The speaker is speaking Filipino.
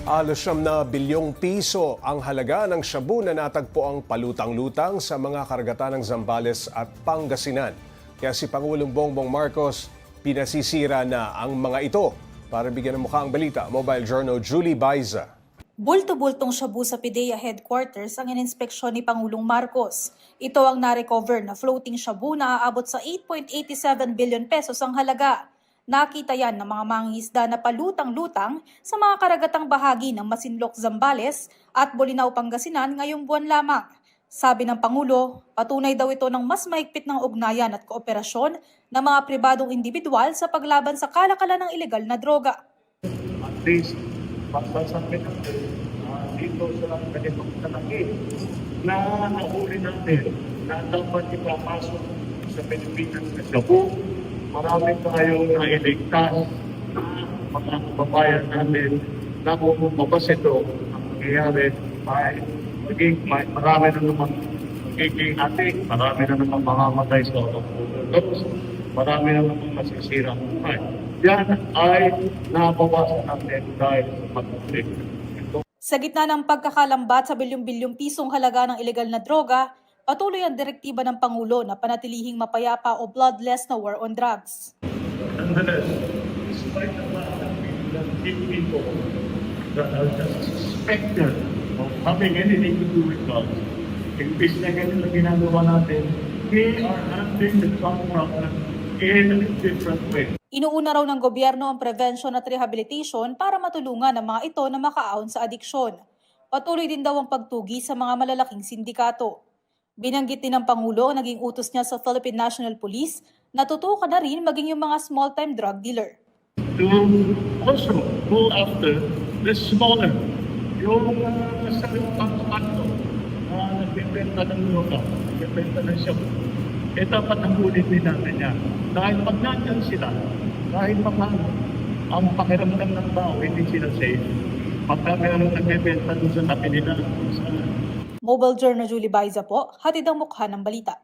Halos ₱9 bilyong ang halaga ng shabu na natagpo ang palutang-lutang sa mga karagatan ng Zambales at Pangasinan. Kaya si Pangulong Bongbong Marcos pinasisira na ang mga ito. Para bigyan ng mukha ang balita, Mobile Journal Julie Baiza. Bulto-bultong shabu sa PIDEA headquarters ang ininspeksyon ni Pangulong Marcos. Ito ang na-recover na floating shabu na aabot sa 8.87 billion pesos ang halaga. Nakita yan ng mga mangingisda na palutang-lutang sa mga karagatang bahagi ng Masinloc, Zambales at Bolinao, Pangasinan ngayong buwan lamang. Sabi ng Pangulo, patunay daw ito ng mas mahigpit ng ugnayan at kooperasyon ng mga pribadong individual sa paglaban sa kalakalan ng ilegal na droga. At least, masasabi natin dito sa ganitong talaki na nahuli natin na dapat ipapasok sa Pilipinas na shabu. Marami tayong nailigtas na mga kababayan natin na kung mabas ito ang nangyayari ay marami na naman magiging ating, marami na naman mamamatay sa overdose, marami na naman masisira ang buhay. Yan ay nabawasan natin dahil sa pag-ulit. Sa gitna ng pagkakalambat sa bilyong-bilyong pisong halaga ng ilegal na droga, patuloy ang direktiba ng Pangulo na panatilihing mapayapa o bloodless na war on drugs. Nonetheless, despite the fact that people that are just suspected of having anything to do with drugs, imbis na ganun na ginagawa natin, they are handling the drug problem in a different way. Inuuna raw ng gobyerno ang prevention at rehabilitation para matulungan ang mga ito na makaahon sa adiksyon. Patuloy din daw ang pagtugi sa mga malalaking sindikato. Binanggit din ng Pangulo ang naging utos niya sa Philippine National Police na tutukan na rin maging yung mga small-time drug dealer. To also go after the smaller, yung sa pagpapato na nagbibenta ng droga, nagbibenta ng shabu. Dapat ang ulit din natin yan. Dahil pag nandyan sila, kahit paano, ang pakiramdam ng tao, hindi sila safe. Pagka mayroong nagbibenta doon sa tabi nila, Mobile Journal Julie Baiza po, hatid ang mukha ng balita.